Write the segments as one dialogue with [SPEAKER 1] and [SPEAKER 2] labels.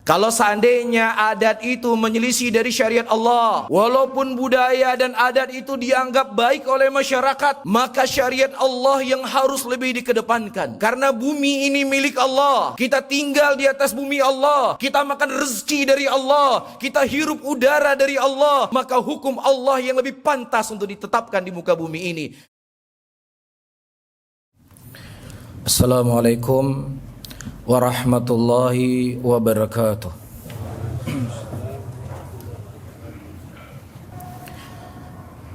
[SPEAKER 1] Kalau seandainya adat itu menyelisih dari syariat Allah, walaupun budaya dan adat itu dianggap baik oleh masyarakat, maka syariat Allah yang harus lebih dikedepankan. Karena bumi ini milik Allah, kita tinggal di atas bumi Allah, kita makan rezeki dari Allah, kita hirup udara dari Allah, maka hukum Allah yang lebih pantas untuk ditetapkan di muka bumi ini. Assalamualaikum warahmatullahi wabarakatuh.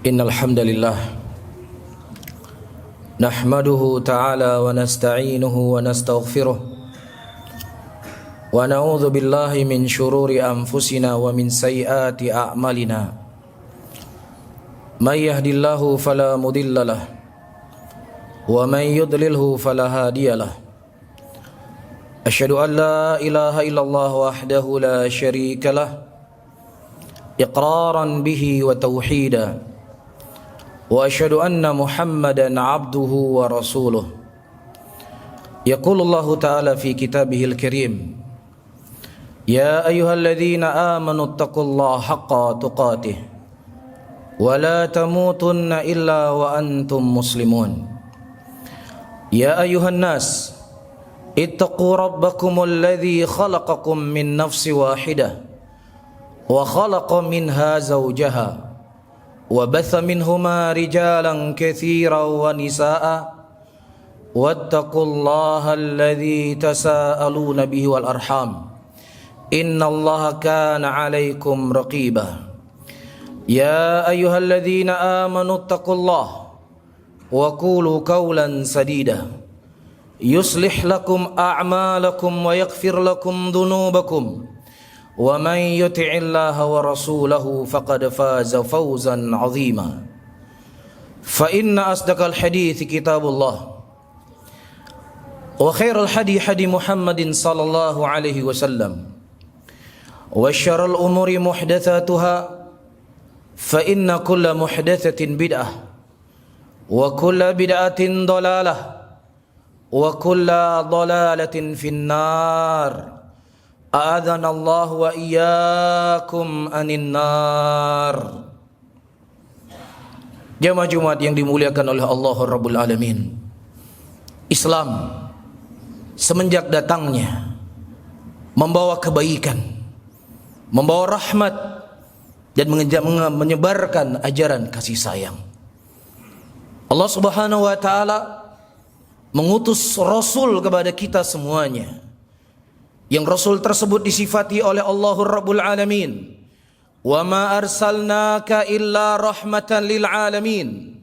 [SPEAKER 1] Innal hamdalillah nahmaduhu ta'ala wa nasta'inuhu wa nastaghfiruh wa na'udzu billahi min shururi anfusina wa min sayyiati a'malina. May yahdihillahu fala mudilla lahu wa may yudlilhu fala hadiya lahu. Asyhadu an la ilaha illallah wahdahu la syarika lah iqraran bihi wa tauhida wa asyhadu anna Muhammadan abduhu wa rasuluh. Yaqulullahu ta'ala fi kitabihil karim, ya ayyuhalladzina amanu taqullaha haqqa tuqatih wa la tamutunna illa wa antum muslimun. Ya ayyuhan nas ittaqu rabbakumul ladzi khalaqakum min nafsin wahidah wa khalaqa minha zawjaha wa batha minhuma rijalan katsiran wa nisaa'a wattaqullaha alladzi tasaaluna bihi wal arham innallaha kana 'alaikum raqiba. Ya ayyuhalladzina amanu taqullaha wa qulu qawlan sadida yuslih lakum a'malakum wa yaghfir lakum dhunubakum wa man yuti'illaha wa rasulahu faqad faza fawzan 'azima. Fa inna asdaqal hadits kitabullah wa khairal hadi hadi Muhammadin sallallahu alaihi wasallam wa syarrul umuri muhdatsatuha fa inna kulla muhdatsatin bid'ah wa kulla bid'atin dhalalah wa kulla dhalalatin finnar. A'adzana Allah wa iyyakum anin nar. Jamaah Jumat yang dimuliakan oleh Allah Rabbul Alamin, Islam semenjak datangnya membawa kebaikan, membawa rahmat dan menyebarkan ajaran kasih sayang. Allah Subhanahu wa taala mengutus Rasul kepada kita semuanya, yang Rasul tersebut disifati oleh Allah Rabbul Alamin, wa ma arsalnaka illa rahmatan lil alamin,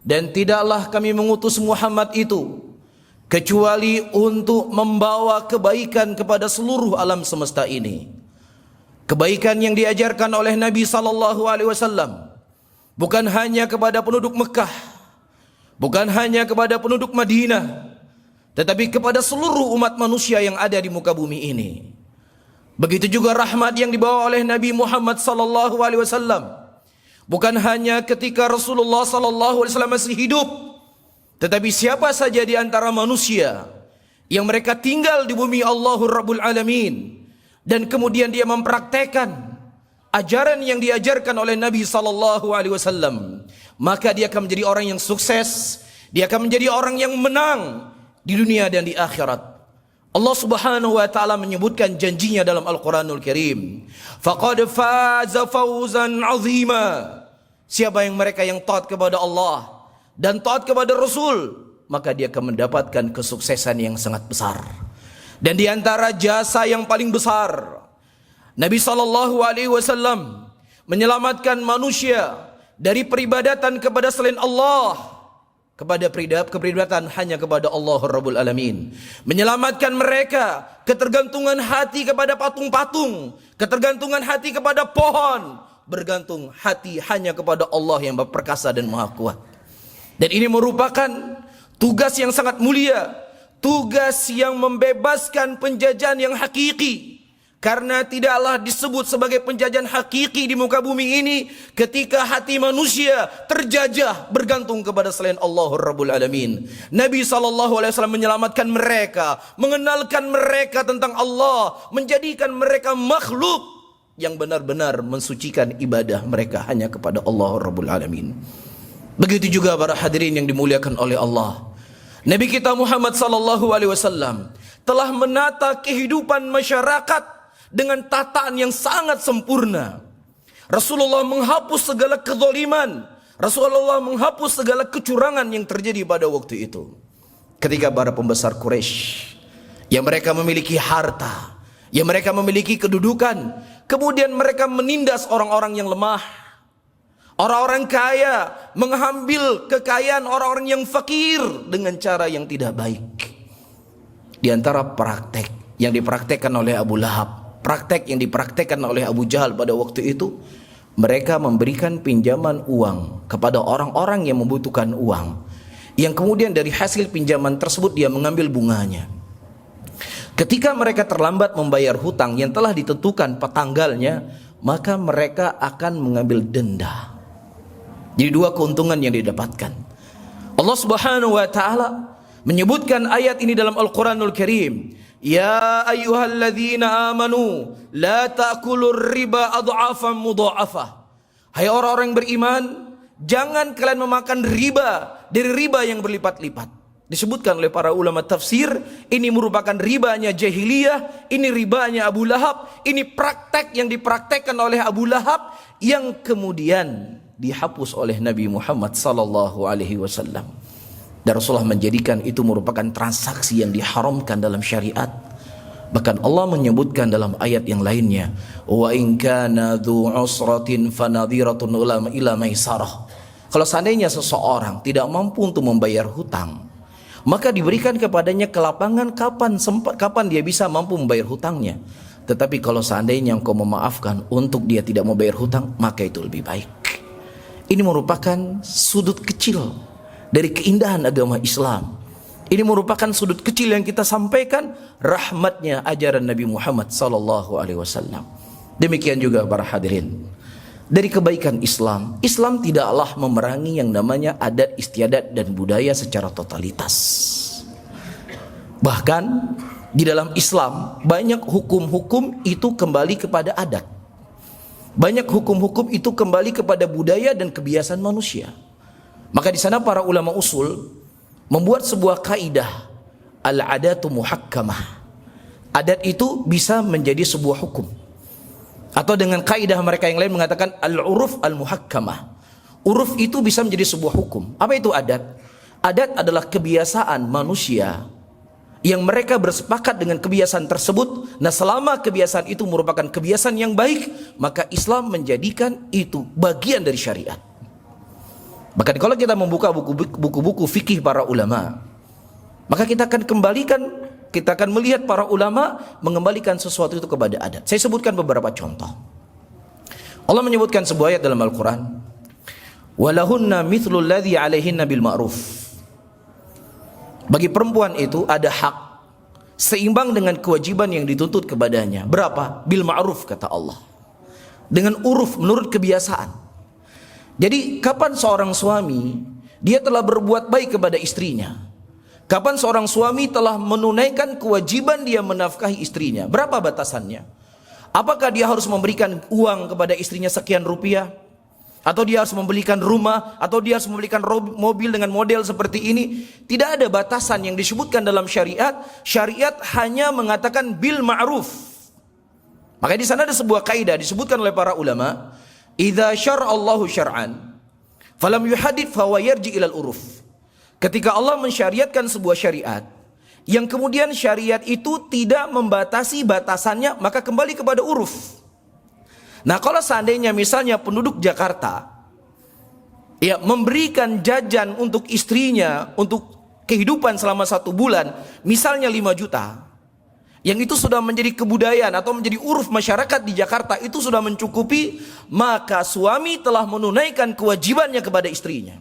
[SPEAKER 1] dan tidaklah kami mengutus Muhammad itu kecuali untuk membawa kebaikan kepada seluruh alam semesta ini. Kebaikan yang diajarkan oleh Nabi sallallahu alaihi wasallam bukan hanya kepada penduduk Mekah, bukan hanya kepada penduduk Madinah, tetapi kepada seluruh umat manusia yang ada di muka bumi ini. Begitu juga rahmat yang dibawa oleh Nabi Muhammad sallallahu alaihi wasallam bukan hanya ketika Rasulullah sallallahu alaihi wasallam masih hidup, tetapi siapa saja di antara manusia yang mereka tinggal di bumi Allahur Rabbul Alamin dan kemudian dia mempraktekkan ajaran yang diajarkan oleh Nabi sallallahu alaihi wasallam, maka dia akan menjadi orang yang sukses, dia akan menjadi orang yang menang di dunia dan di akhirat. Allah Subhanahu wa taala menyebutkan janjinya dalam Al-Qur'anul Karim, faqad faza fawzan 'azima. Siapa yang mereka yang taat kepada Allah dan taat kepada Rasul, maka dia akan mendapatkan kesuksesan yang sangat besar. Dan di antara jasa yang paling besar, Nabi sallallahu alaihi wasallam menyelamatkan manusia dari peribadatan kepada selain Allah kepada kepribadatan hanya kepada Allah Rabbul Alamin. Menyelamatkan mereka ketergantungan hati kepada patung-patung, ketergantungan hati kepada pohon, bergantung hati hanya kepada Allah yang perkasa dan maha kuat. Dan ini merupakan tugas yang sangat mulia, tugas yang membebaskan penjajahan yang hakiki. Karena tidaklah disebut sebagai penjajahan hakiki di muka bumi ini ketika hati manusia terjajah bergantung kepada selain Allah Rabbul Alamin. Nabi SAW menyelamatkan mereka, mengenalkan mereka tentang Allah, menjadikan mereka makhluk yang benar-benar mensucikan ibadah mereka hanya kepada Allah Rabbul Alamin. Begitu juga para hadirin yang dimuliakan oleh Allah. Nabi kita Muhammad SAW telah menata kehidupan masyarakat dengan tataan yang sangat sempurna. Rasulullah menghapus segala kezaliman. Rasulullah menghapus segala kecurangan yang terjadi pada waktu itu. Ketika para pembesar Quraisy yang mereka memiliki harta, yang mereka memiliki kedudukan, kemudian mereka menindas orang-orang yang lemah, orang-orang kaya, mengambil kekayaan orang-orang yang fakir dengan cara yang tidak baik. Di antara praktek yang dipraktekkan oleh Abu Lahab, praktek yang dipraktekkan oleh Abu Jahal pada waktu itu, mereka memberikan pinjaman uang kepada orang-orang yang membutuhkan uang, yang kemudian dari hasil pinjaman tersebut dia mengambil bunganya. Ketika mereka terlambat membayar hutang yang telah ditentukan petanggalnya, maka mereka akan mengambil denda. Jadi dua keuntungan yang didapatkan. Allah Subhanahu wa taala menyebutkan ayat ini dalam Al-Quranul Karim. Ya ayyuhalladzina amanu la ta'kulur riba adha'afan mudha'afah. Hai orang-orang yang beriman, jangan kalian memakan riba dari riba yang berlipat-lipat. Disebutkan oleh para ulama tafsir, ini merupakan ribanya jahiliyah, ini ribanya Abu Lahab, ini praktek yang dipraktekkan oleh Abu Lahab yang kemudian dihapus oleh Nabi Muhammad sallallahu alaihi wasallam. Dan Rasulullah menjadikan itu merupakan transaksi yang diharamkan dalam syariat. Bahkan Allah menyebutkan dalam ayat yang lainnya, wa in kana dzu usratin fanadhiratun ila maisarah. Kalau seandainya seseorang tidak mampu untuk membayar hutang, maka diberikan kepadanya kelapangan kapan dia bisa mampu membayar hutangnya. Tetapi kalau seandainya engkau memaafkan untuk dia tidak membayar hutang, maka itu lebih baik. Ini merupakan sudut kecil dari keindahan agama Islam. Ini merupakan sudut kecil yang kita sampaikan, rahmatnya ajaran Nabi Muhammad sallallahu alaihi wasallam. Demikian juga para hadirin, dari kebaikan Islam, Islam tidaklah memerangi yang namanya adat istiadat dan budaya secara totalitas. Bahkan di dalam Islam banyak hukum-hukum itu kembali kepada adat. Banyak hukum-hukum itu kembali kepada budaya dan kebiasaan manusia. Maka di sana para ulama usul membuat sebuah kaidah, al-adatu muhakkamah. Adat itu bisa menjadi sebuah hukum. Atau dengan kaidah mereka yang lain mengatakan al-uruf al-muhakkamah. Uruf itu bisa menjadi sebuah hukum. Apa itu adat? Adat adalah kebiasaan manusia yang mereka bersepakat dengan kebiasaan tersebut. Nah, selama kebiasaan itu merupakan kebiasaan yang baik, maka Islam menjadikan itu bagian dari syariat. Bahkan kalau kita membuka buku-buku fikih para ulama, maka kita akan melihat para ulama mengembalikan sesuatu itu kepada adat. Saya sebutkan beberapa contoh. Allah menyebutkan sebuah ayat dalam Al-Quran, walahunna mithlul ladzi alaihinna bil ma'ruf. Bagi perempuan itu ada hak seimbang dengan kewajiban yang dituntut kepadanya. Berapa? Bil ma'ruf, kata Allah. Dengan uruf, menurut kebiasaan. Jadi kapan seorang suami dia telah berbuat baik kepada istrinya? Kapan seorang suami telah menunaikan kewajiban dia menafkahi istrinya? Berapa batasannya? Apakah dia harus memberikan uang kepada istrinya sekian rupiah? Atau dia harus membelikan rumah? Atau dia harus membelikan mobil dengan model seperti ini? Tidak ada batasan yang disebutkan dalam syariat. Syariat hanya mengatakan bil ma'ruf. Maka di sana ada sebuah kaidah disebutkan oleh para ulama. Idza syara'allahu syar'an falam yuhadid fa yarji ilal uruf. Ketika Allah mensyariatkan sebuah syariat yang kemudian syariat itu tidak membatasi batasannya, maka kembali kepada uruf. Nah, kalau seandainya misalnya penduduk Jakarta ya memberikan jajan untuk istrinya untuk kehidupan selama 1 bulan, misalnya 5 juta, yang itu sudah menjadi kebudayaan atau menjadi uruf masyarakat di Jakarta, itu sudah mencukupi, maka suami telah menunaikan kewajibannya kepada istrinya.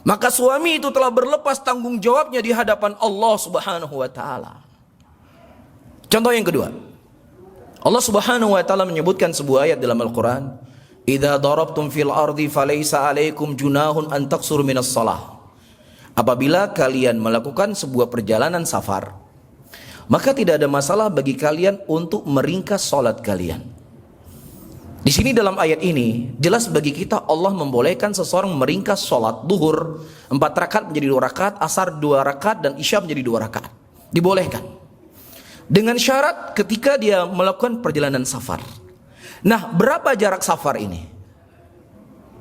[SPEAKER 1] Maka suami itu telah berlepas tanggung jawabnya di hadapan Allah Subhanahu wa taala. Contoh yang kedua, Allah Subhanahu wa taala menyebutkan sebuah ayat dalam Al-Qur'an, "Idza darabtum fil ardi falaysa 'alaikum junahun an taqsuru minas shalah." Apabila kalian melakukan sebuah perjalanan safar, maka tidak ada masalah bagi kalian untuk meringkas salat kalian. Di sini dalam ayat ini jelas bagi kita Allah membolehkan seseorang meringkas sholat duhur 4 rakaat menjadi 2 rakaat, asar 2 rakaat, dan isya menjadi 2 rakaat. Dibolehkan dengan syarat ketika dia melakukan perjalanan safar. Nah, berapa jarak safar ini?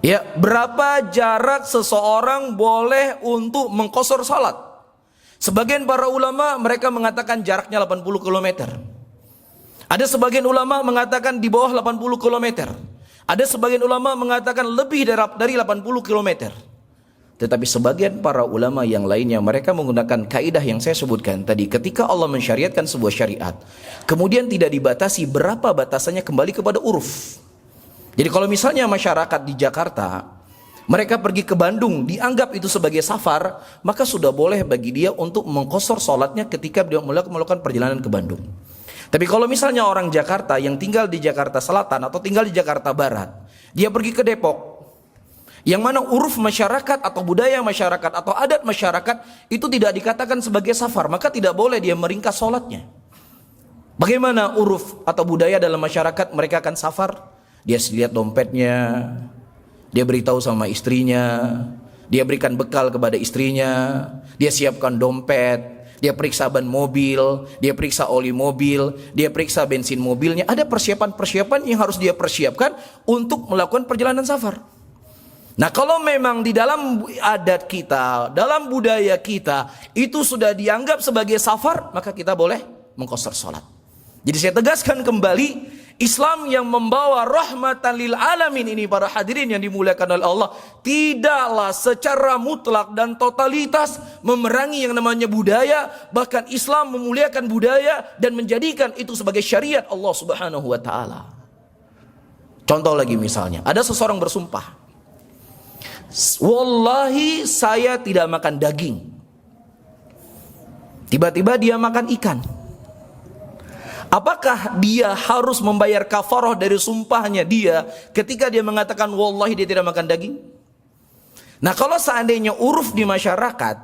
[SPEAKER 1] Ya, berapa jarak seseorang boleh untuk mengqasar salat? Sebagian para ulama mereka mengatakan jaraknya 80 km. Ada sebagian ulama mengatakan di bawah 80 km. Ada sebagian ulama mengatakan lebih dari 80 km. Tetapi sebagian para ulama yang lainnya mereka menggunakan kaidah yang saya sebutkan tadi. Ketika Allah mensyariatkan sebuah syariat, kemudian tidak dibatasi berapa batasannya, kembali kepada uruf. Jadi kalau misalnya masyarakat di Jakarta mereka pergi ke Bandung, dianggap itu sebagai safar, maka sudah boleh bagi dia untuk mengqasar salatnya ketika dia melakukan perjalanan ke Bandung. Tapi kalau misalnya orang Jakarta yang tinggal di Jakarta Selatan atau tinggal di Jakarta Barat, dia pergi ke Depok, yang mana uruf masyarakat atau budaya masyarakat atau adat masyarakat itu tidak dikatakan sebagai safar, maka tidak boleh dia meringkas sholatnya. Bagaimana uruf atau budaya dalam masyarakat mereka akan safar? Dia lihat dompetnya, dia beritahu sama istrinya, dia berikan bekal kepada istrinya, dia siapkan dompet, dia periksa ban mobil, dia periksa oli mobil, dia periksa bensin mobilnya. Ada persiapan-persiapan yang harus dia persiapkan untuk melakukan perjalanan safar. Nah, kalau memang di dalam adat kita, dalam budaya kita itu sudah dianggap sebagai safar, maka kita boleh mengqasar salat. Jadi saya tegaskan kembali, Islam yang membawa rahmatan lil alamin ini, para hadirin yang dimuliakan oleh Allah, tidaklah secara mutlak dan totalitas memerangi yang namanya budaya. Bahkan Islam memuliakan budaya dan menjadikan itu sebagai syariat Allah Subhanahu wa taala. Contoh lagi misalnya, ada seseorang bersumpah, "Wallahi saya tidak makan daging." Tiba-tiba dia makan ikan. Apakah dia harus membayar kafarah dari sumpahnya dia ketika dia mengatakan wallahi dia tidak makan daging? Nah, kalau seandainya uruf di masyarakat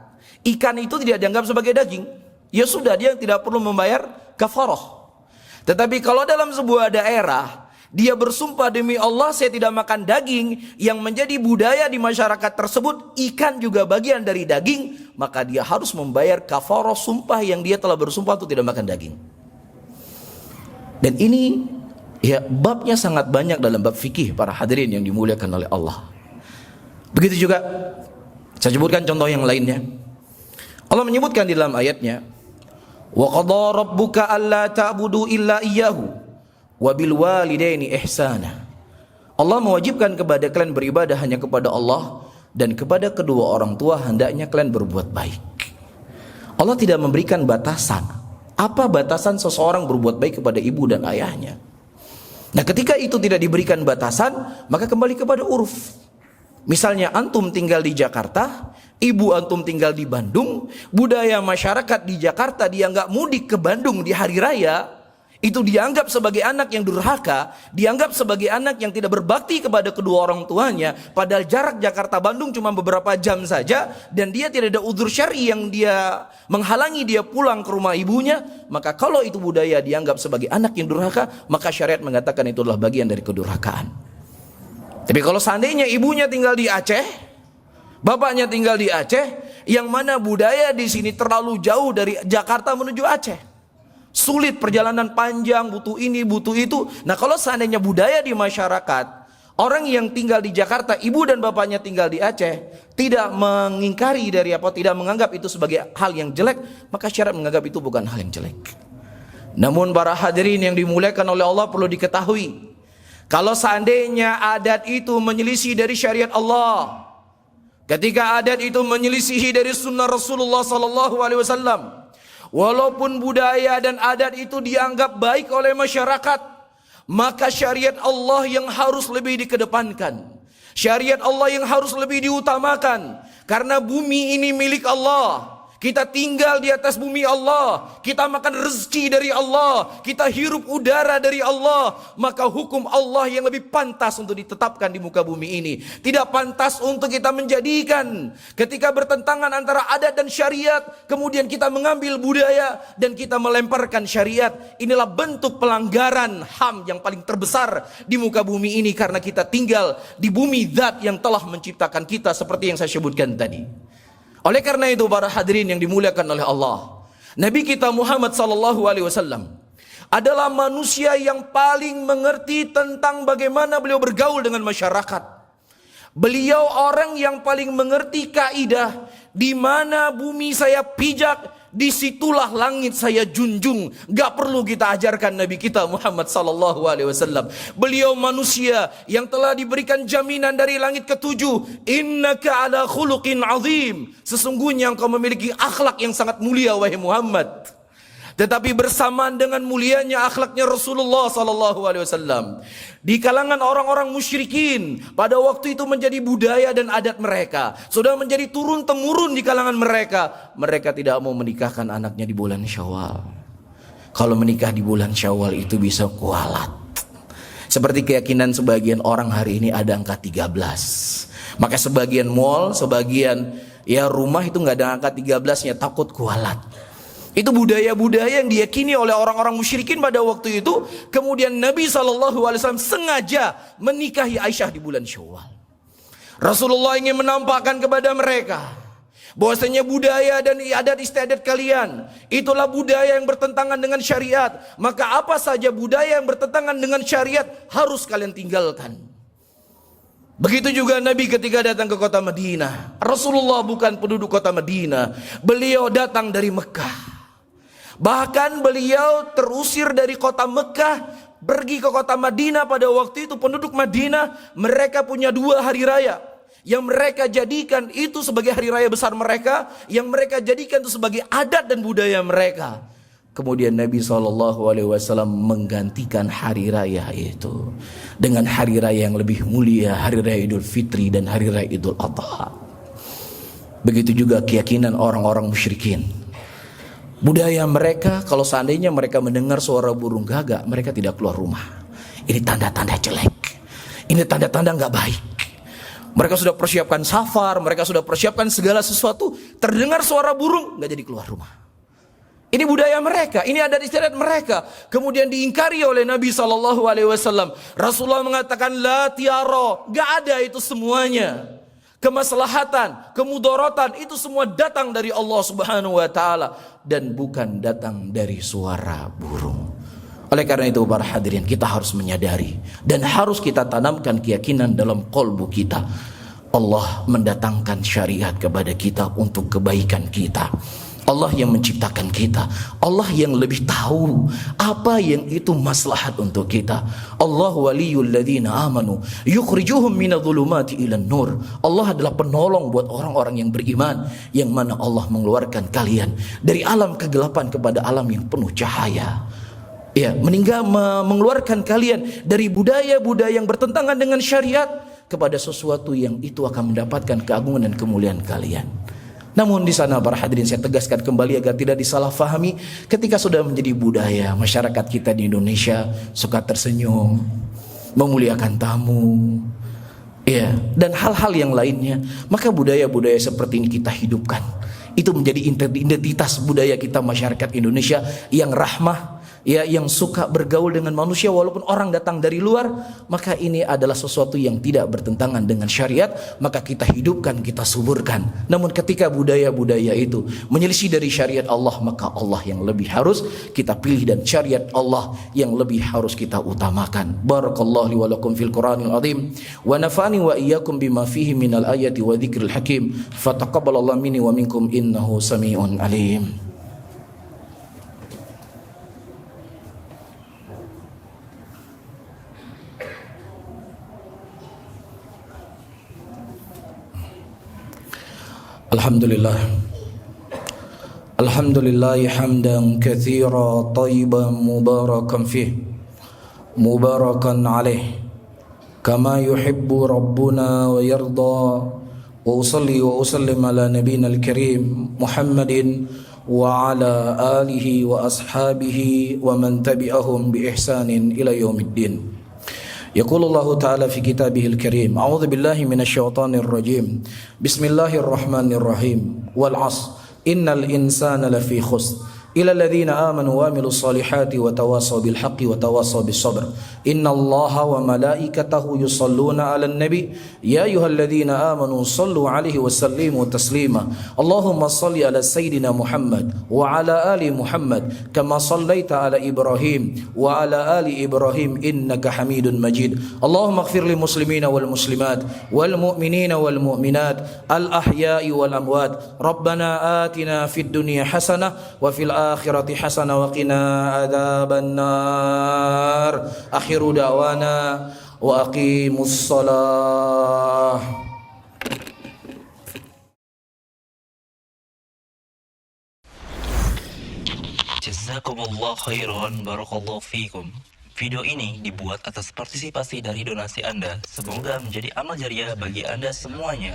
[SPEAKER 1] ikan itu tidak dianggap sebagai daging, ya sudah, dia tidak perlu membayar kafarah. Tetapi kalau dalam sebuah daerah dia bersumpah demi Allah saya tidak makan daging, yang menjadi budaya di masyarakat tersebut ikan juga bagian dari daging, maka dia harus membayar kafarah sumpah yang dia telah bersumpah untuk tidak makan daging. Dan ini ya babnya sangat banyak dalam bab fikih, para hadirin yang dimuliakan oleh Allah. Begitu juga saya sebutkan contoh yang lainnya. Allah menyebutkan di dalam ayatnya, "Wa qadha rabbuka alla ta'budu illa iyyahu wa bil walidaini ihsana." Allah mewajibkan kepada kalian beribadah hanya kepada Allah, dan kepada kedua orang tua hendaknya kalian berbuat baik. Allah tidak memberikan batasan. Apa batasan seseorang berbuat baik kepada ibu dan ayahnya? Nah, ketika itu tidak diberikan batasan, maka kembali kepada uruf. Misalnya antum tinggal di Jakarta, ibu antum tinggal di Bandung, budaya masyarakat di Jakarta dia nggak mudik ke Bandung di hari raya, itu dianggap sebagai anak yang durhaka, dianggap sebagai anak yang tidak berbakti kepada kedua orang tuanya. Padahal jarak Jakarta-Bandung cuma beberapa jam saja, dan dia tidak ada udzur syar'i yang dia menghalangi dia pulang ke rumah ibunya. Maka kalau itu budaya dianggap sebagai anak yang durhaka, maka syariat mengatakan itu adalah bagian dari kedurhakaan. Tapi kalau seandainya ibunya tinggal di Aceh, bapaknya tinggal di Aceh, yang mana budaya di sini terlalu jauh dari Jakarta menuju Aceh, sulit, perjalanan panjang, butuh ini, butuh itu. Nah, kalau seandainya budaya di masyarakat, orang yang tinggal di Jakarta, ibu dan bapaknya tinggal di Aceh, tidak mengingkari tidak menganggap itu sebagai hal yang jelek, maka syariat menganggap itu bukan hal yang jelek. Namun para hadirin yang dimuliakan oleh Allah, perlu diketahui, kalau seandainya adat itu menyelisih dari syariat Allah, ketika adat itu menyelisihi dari sunnah Rasulullah SAW, walaupun budaya dan adat itu dianggap baik oleh masyarakat, maka syariat Allah yang harus lebih dikedepankan, syariat Allah yang harus lebih diutamakan. Karena bumi ini milik Allah, kita tinggal di atas bumi Allah, kita makan rezeki dari Allah, kita hirup udara dari Allah, maka hukum Allah yang lebih pantas untuk ditetapkan di muka bumi ini. Tidak pantas untuk kita menjadikan ketika bertentangan antara adat dan syariat, kemudian kita mengambil budaya dan kita melemparkan syariat. Inilah bentuk pelanggaran HAM yang paling terbesar di muka bumi ini, karena kita tinggal di bumi zat yang telah menciptakan kita seperti yang saya sebutkan tadi. Oleh karena itu para hadirin yang dimuliakan oleh Allah, Nabi kita Muhammad sallallahu alaihi wasallam adalah manusia yang paling mengerti tentang bagaimana beliau bergaul dengan masyarakat. Beliau orang yang paling mengerti kaidah, di mana bumi saya pijak, disitulah langit saya junjung. Gak perlu kita ajarkan Nabi kita Muhammad sallallahu alaihi wasallam. Beliau manusia yang telah diberikan jaminan dari langit ketujuh. Innaka ala khuluqin azim. Sesungguhnya engkau memiliki akhlak yang sangat mulia wahai Muhammad. Tetapi bersamaan dengan mulianya akhlaknya Rasulullah sallallahu alaihi wasallam, di kalangan orang-orang musyrikin pada waktu itu menjadi budaya dan adat mereka, sudah menjadi turun temurun di kalangan mereka. Mereka tidak mau menikahkan anaknya di bulan Syawal. Kalau menikah di bulan Syawal itu bisa kualat. Seperti keyakinan sebagian orang hari ini ada angka 13. Maka sebagian mall, sebagian rumah itu nggak ada angka 13-nya, takut kualat. Itu budaya-budaya yang diyakini oleh orang-orang musyrikin pada waktu itu. Kemudian Nabi SAW sengaja menikahi Aisyah di bulan Syawal. Rasulullah ingin menampakkan kepada mereka bahwasanya budaya dan adat istiadat kalian itulah budaya yang bertentangan dengan syariat. Maka apa saja budaya yang bertentangan dengan syariat harus kalian tinggalkan. Begitu juga Nabi ketika datang ke kota Madinah. Rasulullah bukan penduduk kota Madinah, beliau datang dari Mekah. Bahkan beliau terusir dari kota Mekah, pergi ke kota Madinah. Pada waktu itu penduduk Madinah, mereka punya 2 hari raya yang mereka jadikan itu sebagai hari raya besar mereka, yang mereka jadikan itu sebagai adat dan budaya mereka. Kemudian Nabi SAW menggantikan hari raya itu dengan hari raya yang lebih mulia, hari raya Idul Fitri dan hari raya Idul Adha. Begitu juga keyakinan orang-orang musyrikin. Budaya mereka, kalau seandainya mereka mendengar suara burung gagak, mereka tidak keluar rumah. Ini tanda-tanda jelek, ini tanda-tanda gak baik. Mereka sudah persiapkan safar, mereka sudah persiapkan segala sesuatu, terdengar suara burung, gak jadi keluar rumah. Ini budaya mereka, ini adat istiadat mereka. Kemudian diingkari oleh Nabi SAW. Rasulullah mengatakan la tiara, gak ada itu semuanya. Kemaslahatan, kemudaratan itu semua datang dari Allah Subhanahu wa taala dan bukan datang dari suara burung. Oleh karena itu para hadirin, kita harus menyadari dan harus kita tanamkan keyakinan dalam qalbu kita. Allah mendatangkan syariat kepada kita untuk kebaikan kita. Allah yang menciptakan kita, Allah yang lebih tahu apa yang itu maslahat untuk kita. Allah waliyul ladzina amanu yukhrijuhum minadh-dhulumati ilan nur. Allah adalah penolong buat orang-orang yang beriman, yang mana Allah mengeluarkan kalian dari alam kegelapan kepada alam yang penuh cahaya. Mengeluarkan kalian dari budaya-budaya yang bertentangan dengan syariat kepada sesuatu yang itu akan mendapatkan keagungan dan kemuliaan kalian. Namun di sana para hadirin, saya tegaskan kembali agar tidak disalahfahami, ketika sudah menjadi budaya masyarakat kita di Indonesia suka tersenyum, memuliakan tamu, dan hal-hal yang lainnya, maka budaya-budaya seperti ini kita hidupkan. Itu menjadi identitas budaya kita masyarakat Indonesia yang rahmah, yang suka bergaul dengan manusia walaupun orang datang dari luar. Maka ini adalah sesuatu yang tidak bertentangan dengan syariat, maka kita hidupkan, kita suburkan. Namun ketika budaya-budaya itu menyelisih dari syariat Allah, maka Allah yang lebih harus kita pilih dan syariat Allah yang lebih harus kita utamakan. Barakallahu li wa lakum fil Qur'anil azim wa nafa'ani wa iyyakum bima fihi minal ayati wa dzikril hakim. Fataqabbalallahu minni wa minkum innahu sami'un alim. Alhamdulillah, alhamdulillah hamdan katsira tayyiban mubarakan fih, mubarakan alaih, kama yuhibbu rabbuna wa yarda, وأصلي وأسلم على نبينا الكريم محمد وعلى آله وأصحابه ومن تبعهم بإحسان إلى يوم الدين. يقول الله تعالى في كتابه الكريم: أعوذ بالله من الشيطان الرجيم. بسم الله الرحمن الرحيم. والعصر إن الإنسان لفي خسر إلى الذين آمنوا وعملوا الصالحات وتواصوا بالحق وتواصوا بالصبر إن الله وملائكته يصلون على النبي يا أيها الذين آمنوا صلوا عليه وسلموا تسليما اللهم صل على سيدنا محمد وعلى آل محمد كما صليت على إبراهيم وعلى آل إبراهيم إنك حميد مجيد اللهم اغفر للمسلمين والمسلمات والمؤمنين والمؤمنات الأحياء والأموات ربنا آتنا في الدنيا حسنة وفي الآخرة حسنة وقنا عذاب النار آخر دعوانا وأقيموا الصلاة.
[SPEAKER 2] Jazakumullah khairan, barakallahu fikum. Video ini dibuat atas partisipasi dari donasi Anda. Semoga menjadi amal jariah bagi Anda semuanya.